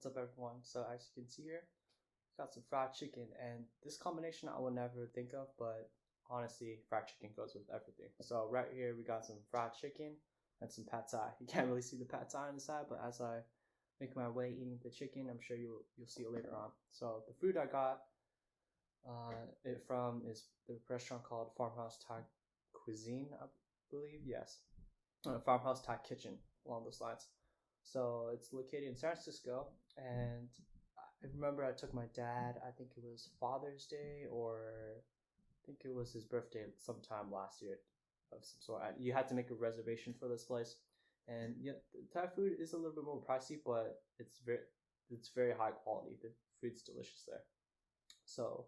What's up, everyone? So, as you can see here, got some fried chicken, and this combination I would never think of, but honestly, fried chicken goes with everything. So, right here, we got some fried chicken and some pad thai. You can't really see the pad thai on the side, but as I make my way eating the chicken, I'm sure you'll see it later on. So, the food I got it from is the restaurant called Farmhouse Thai Cuisine, I believe. Yes, Farmhouse Thai Kitchen, along those lines. So it's located in San Francisco, and I remember I took my dad. I think it was Father's Day, or I think it was his birthday sometime last year of some sort. You had to make a reservation for this place, and yeah, the Thai food is a little bit more pricey, but it's very high quality. The food's delicious there. So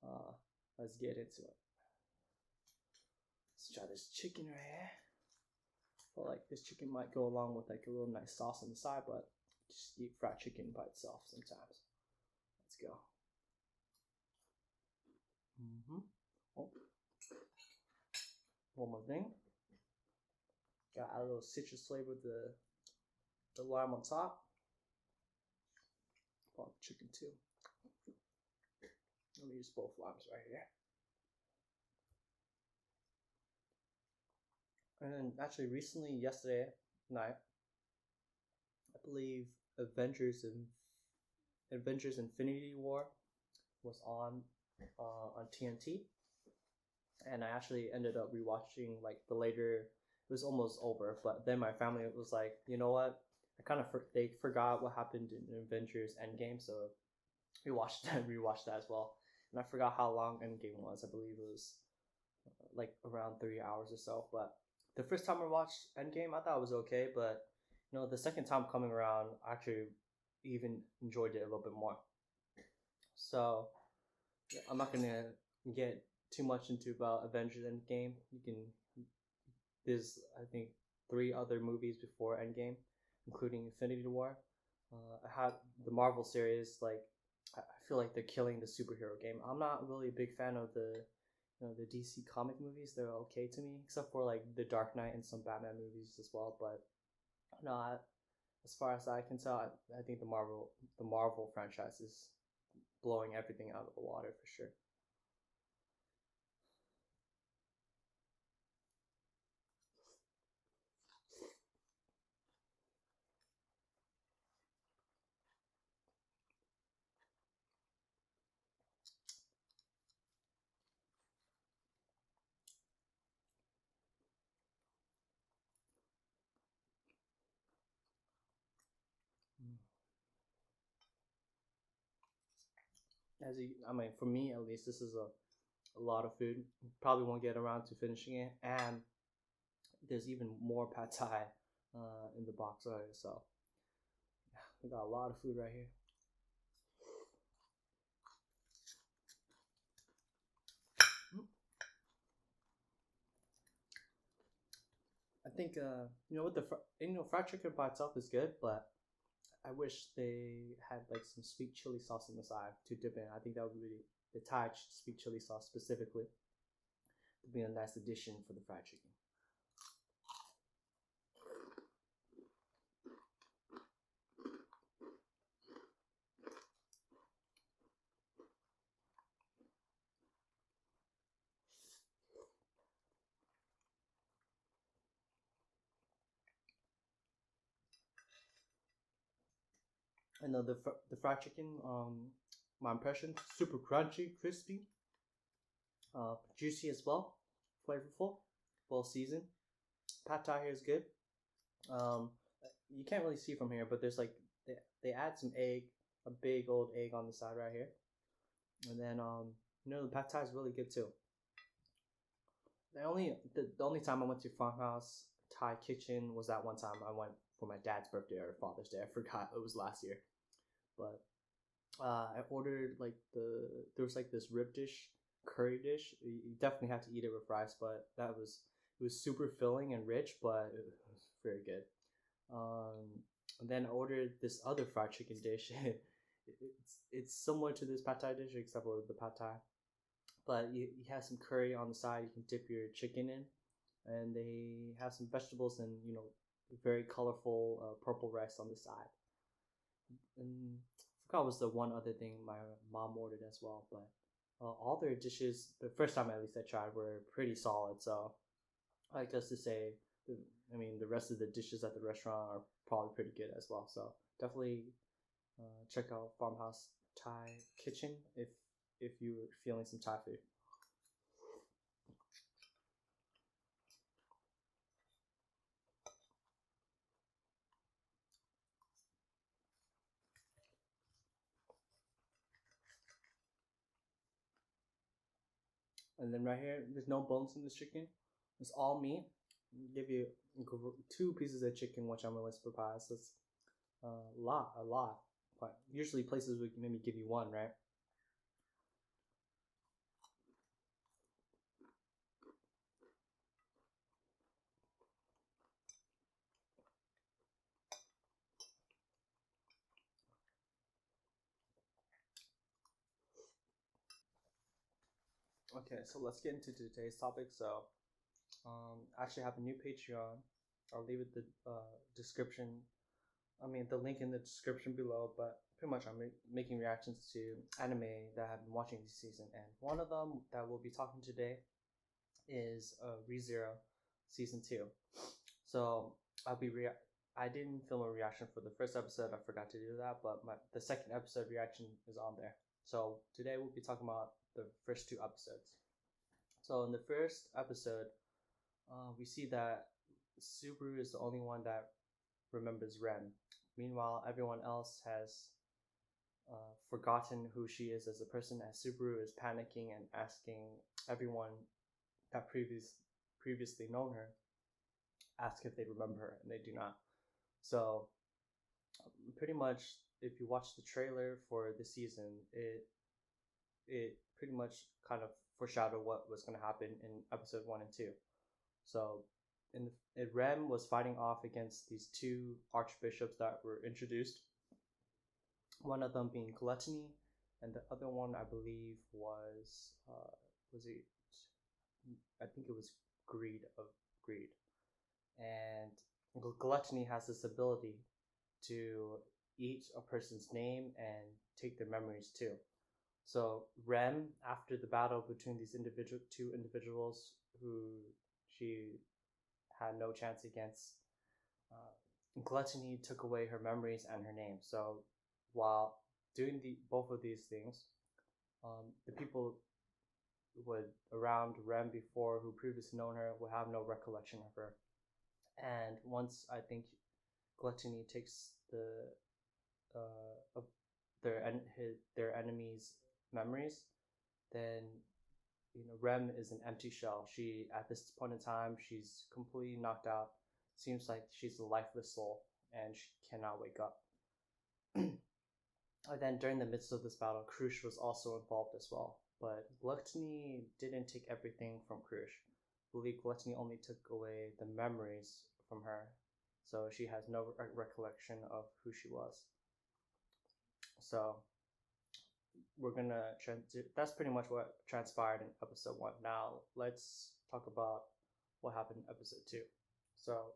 uh, let's get into it. Let's try this chicken right here. Feel like this chicken might go along with like a little nice sauce on the side, but just eat fried chicken by itself sometimes. Let's go. Oh, one more thing. Got a little citrus flavor with the lime on top. Oh, chicken too. Let me use both limes right here. And then actually recently, yesterday night, I believe Avengers Infinity War was on TNT, and I actually ended up rewatching like the later. It was almost over, but then my family was like, you know what? They forgot what happened in Avengers Endgame, so we watched that, rewatched that as well. And I forgot how long Endgame was. I believe it was like around 3 hours or so. But the first time I watched Endgame, I thought it was okay, but the second time coming around, I actually even enjoyed it a little bit more. So I'm not gonna get too much into about Avengers Endgame. There's I think 3 other movies before Endgame, including Infinity War. I had the Marvel series. Like I feel like they're killing the superhero game. I'm not really a big fan of the DC comic movies. They're okay to me, except for like the Dark Knight and some Batman movies as well. But no, as far as I can tell, I think the Marvel franchise is blowing everything out of the water for sure. I mean, for me at least, this is a lot of food. Probably won't get around to finishing it, and there's even more pad thai in the box already. So we got a lot of food right here. I think with fried chicken by itself is good, but I wish they had like some sweet chili sauce on the side to dip in. I think that would be the Thai sweet chili sauce specifically would be a nice addition for the fried chicken. I know the fried chicken. My impression: super crunchy, crispy, juicy as well, flavorful, well seasoned. Pad thai here is good. Um, you can't really see from here, but there's like they add some egg, a big old egg on the side right here, and then the pad thai is really good too. The only time I went to Farmhouse Thai Kitchen was that one time I went for my dad's birthday or Father's Day. I forgot it was last year, but I ordered like there was like this rib dish, curry dish. You definitely have to eat it with rice, but it was super filling and rich, but it was very good. And then I ordered this other fried chicken dish. It's similar to this pad thai dish except for the pad thai, but you have some curry on the side. You can dip your chicken in, and they have some vegetables and very colorful purple rice on the side. And I forgot was the one other thing my mom ordered as well. But all their dishes, the first time at least I tried, were pretty solid. So I guess to say, I mean, the rest of the dishes at the restaurant are probably pretty good as well. So definitely check out Farmhouse Thai Kitchen if you're feeling some Thai food. And then right here, there's no bones in this chicken. It's all meat. Give you two pieces of chicken, which I'm really surprised. That's a lot. But usually places would maybe give you one, right? Okay, so let's get into today's topic. So, I actually have a new Patreon. I'll leave it the description. I mean, the link in the description below. But pretty much, I'm making reactions to anime that I've been watching this season, and one of them that we'll be talking today is ReZero season 2. So I'll be I didn't film a reaction for the first episode. I forgot to do that, but the second episode reaction is on there. So today we'll be talking about the first two episodes. So in the first episode, we see that Subaru is the only one that remembers Ren. Meanwhile, everyone else has forgotten who she is as a person, as Subaru is panicking and asking everyone that previously known her, ask if they remember her, and they do not. So pretty much, if you watch the trailer for the season, it pretty much kind of foreshadowed what was going to happen in episode 1 and 2. So Rem was fighting off against these two archbishops that were introduced. One of them being Gluttony, and the other one I believe was it? I think it was Greed. And Gluttony has this ability to eat a person's name and take their memories too. So Rem, after the battle between these two individuals who she had no chance against, Gluttony took away her memories and her name. So while doing both of these things, the people would around Rem before who previously known her would have no recollection of her. And once I think Gluttony takes of their enemies' memories, then Rem is an empty shell. She at this point in time she's completely knocked out. Seems like she's a lifeless soul and she cannot wake up. And then during the midst of this battle, Krush was also involved as well. But Gluttony didn't take everything from Krush. I believe Gluttony only took away the memories from her, so she has no recollection of who she was. So we're gonna that's pretty much what transpired in episode 1. Now let's talk about what happened in episode 2. So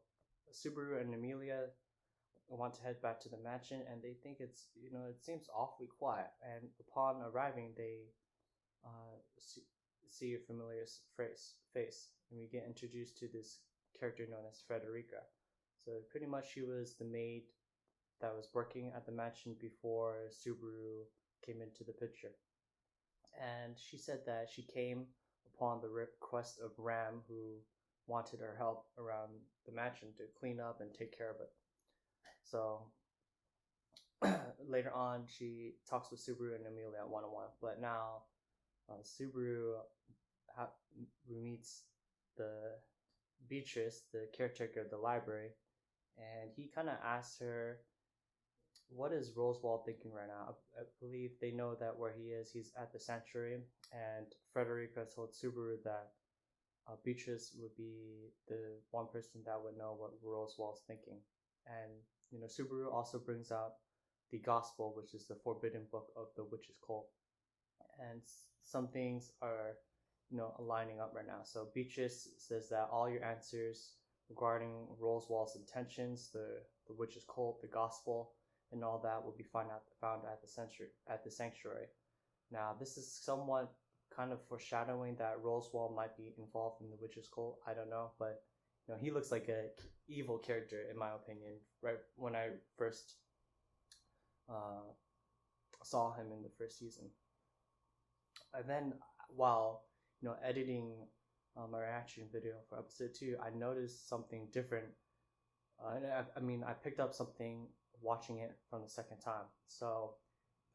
Subaru and Amelia want to head back to the mansion, and they think it seems awfully quiet. And upon arriving, they see a familiar face, and we get introduced to this character known as Frederica. So pretty much she was the maid that was working at the mansion before Subaru came into the picture. And she said that she came upon the request of Ram, who wanted her help around the mansion to clean up and take care of it. So later on, she talks with Subaru and Amelia one-on-one. But now Subaru meets the Beatrice, the caretaker of the library, and he kind of asks her, what is Rosewall thinking right now? I believe they know that where he is, he's at the sanctuary, and Frederica told Subaru that Beatrice would be the one person that would know what Rosewall's thinking. And Subaru also brings out the Gospel, which is the forbidden book of the witch's cult, and some things are aligning up right now. So Beatrice says that all your answers regarding Rosewall's intentions, the witch's cult, the Gospel, and all that will be found at the sanctuary. Now, this is somewhat kind of foreshadowing that Roswell might be involved in the witch's cult. I don't know, but he looks like a evil character in my opinion. Right when I first uh, saw him in the first season, and then while editing my reaction video for episode 2, I noticed something different. I picked up something watching it from the second time. So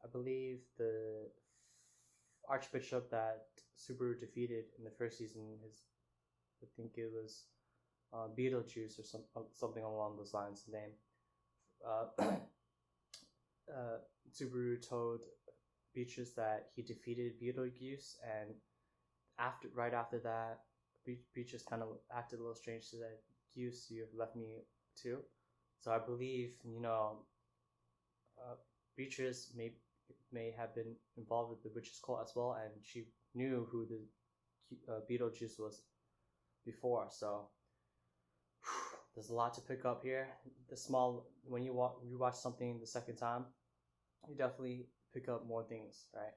I believe the Archbishop that Subaru defeated in the first season I think it was Beetlejuice or something along those lines. The name. Subaru told Beatrice that he defeated Beetlejuice, and right after that, Beatrice kind of acted a little strange. She said, "Goose, you have left me too." So I believe Beatrice may have been involved with the witch's cult as well, and she knew who the Beetlejuice was before. So there's a lot to pick up here. When you watch something the second time, you definitely pick up more things, right?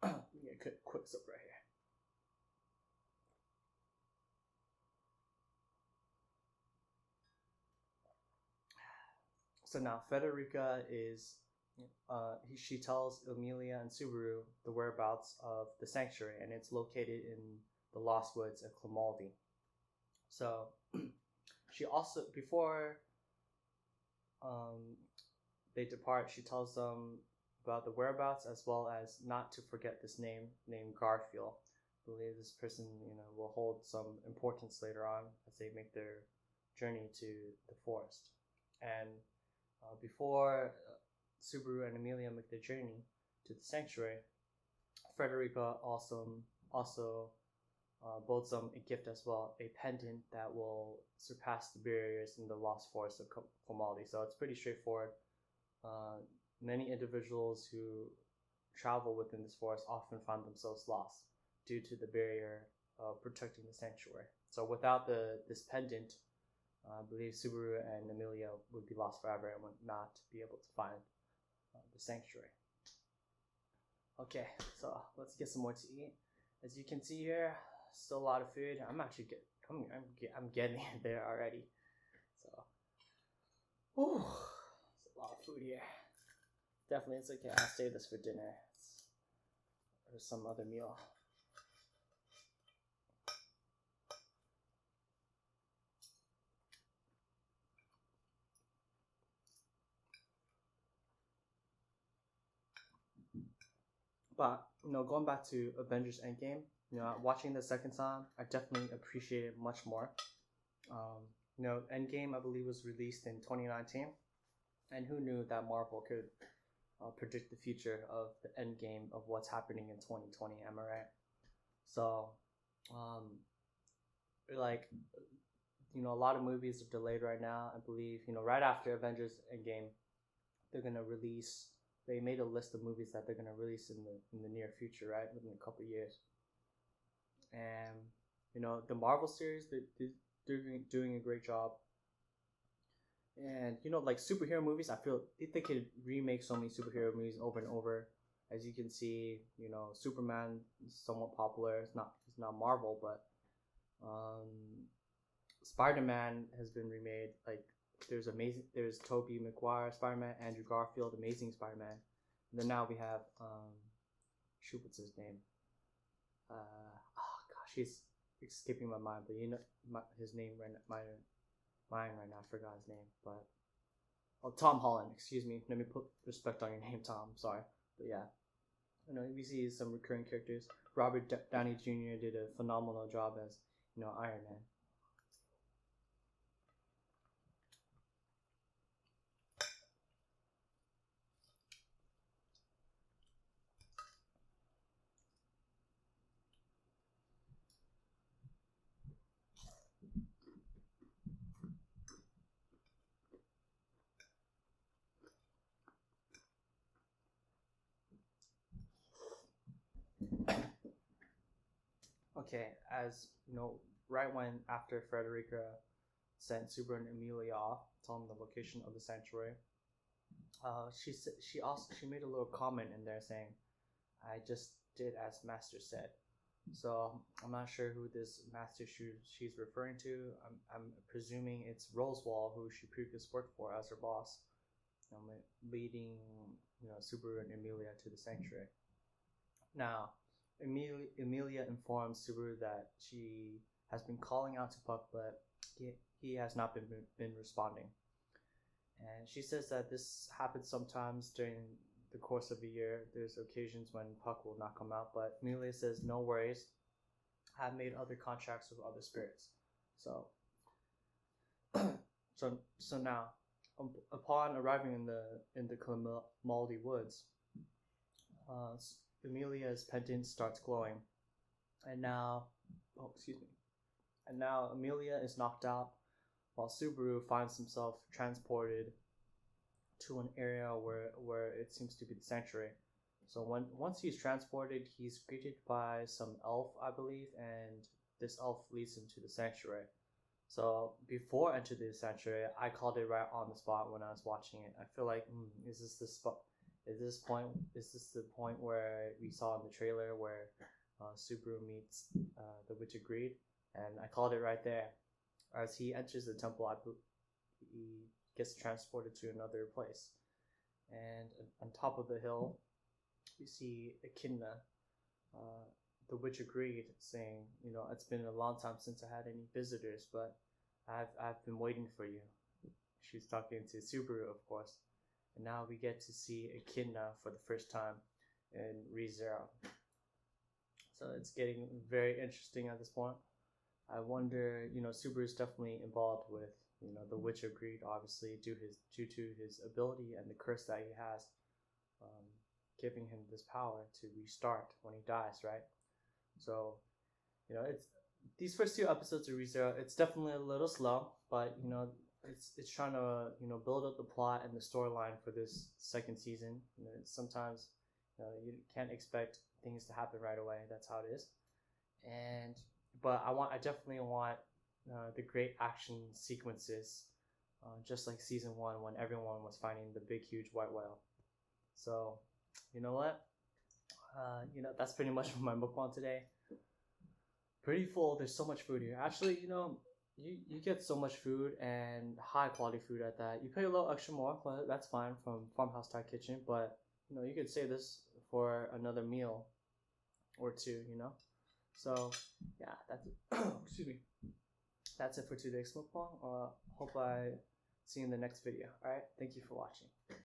Let me get a quick sip right here. So now Federica she tells Emilia and Subaru the whereabouts of the sanctuary, and it's located in the Lost Woods of Climaldi. So she also, before they depart, she tells them about the whereabouts, as well as not to forget this name named Garfield. I believe this person will hold some importance later on as they make their journey to the forest. And before Subaru and Emilia make their journey to the sanctuary, Frederica also builds them a gift as well, a pendant that will surpass the barriers in the lost forest of Climaldi. So it's pretty straightforward. Many individuals who travel within this forest often find themselves lost due to the barrier protecting the sanctuary. So without this pendant, I believe Subaru and Emilia would be lost forever and would not be able to find the sanctuary. Okay, so let's get some more to eat. As you can see here, still a lot of food. I'm getting there already. So, it's a lot of food here. Definitely, it's okay. I'll save this for dinner or some other meal. But going back to Avengers Endgame, watching the second time, I definitely appreciate it much more. Endgame, I believe, was released in 2019, and who knew that Marvel could predict the future of the Endgame of what's happening in 2020? Am I right? So, a lot of movies are delayed right now. I believe, right after Avengers Endgame, they're gonna release. They made a list of movies that they're gonna release in the near future, right, within a couple of years. And the Marvel series, they're doing a great job. And like superhero movies, I feel they could remake so many superhero movies over and over. As you can see, Superman is somewhat popular. It's not Marvel, but Spider-Man has been remade. Like there's Tobey Maguire Spider-Man, Andrew Garfield, Amazing Spider-Man, and then now we have what's his name? He's escaping my mind, but his name right now, mine right now. I forgot his name, but Tom Holland. Excuse me. Let me put respect on your name, Tom. Sorry, but yeah, we see some recurring characters. Robert Downey Jr. did a phenomenal job as Iron Man. Okay, as right after Frederica sent Subaru and Emilia off, tell them the location of the sanctuary, She made a little comment in there saying, "I just did as Master said." So I'm not sure who this master she's referring to. I'm presuming it's Rosewall, who she previously worked for as her boss, leading Subaru and Emilia to the sanctuary. Now, Emilia informs Subaru that she has been calling out to Puck, but he has not been responding. And she says that this happens sometimes during the course of a year. There's occasions when Puck will not come out, but Emilia says no worries. I've made other contracts with other spirits. So, so now, upon arriving in the Maldi woods, Emilia's pendant starts glowing, and now, and now Emilia is knocked out, while Subaru finds himself transported to an area where it seems to be the sanctuary. So once he's transported, he's greeted by some elf, I believe, and this elf leads him to the sanctuary. So before entering the sanctuary, I called it right on the spot when I was watching it. I feel like, is this the spot? Is this the point where we saw in the trailer where Subaru meets the Witch of Greed? And I called it right there. As he enters the temple, he gets transported to another place. And on top of the hill, we see Echidna, the Witch of Greed, saying, it's been a long time since I had any visitors, but I've been waiting for you. She's talking to Subaru, of course. And now we get to see Echidna for the first time in ReZero. So it's getting very interesting at this point. I wonder, Subaru is definitely involved with, the Witch of Greed, obviously, due to his ability and the curse that he has, giving him this power to restart when he dies, right? So, it's these first 2 episodes of ReZero, it's definitely a little slow, but it's trying to build up the plot and the storyline for this second season. Sometimes you can't expect things to happen right away. That's how it is. But I definitely want the great action sequences, just like season 1 when everyone was fighting the big huge white whale. So you know what? That's pretty much my mukbang today. Pretty full. There's so much food here. Actually, you get so much food and high quality food at that. You pay a little extra more, but that's fine from Farmhouse Thai Kitchen. But you could save this for another meal or 2. So yeah, that's it. Excuse me. That's it for today's mukbang. Hope I see you in the next video. All right. Thank you for watching.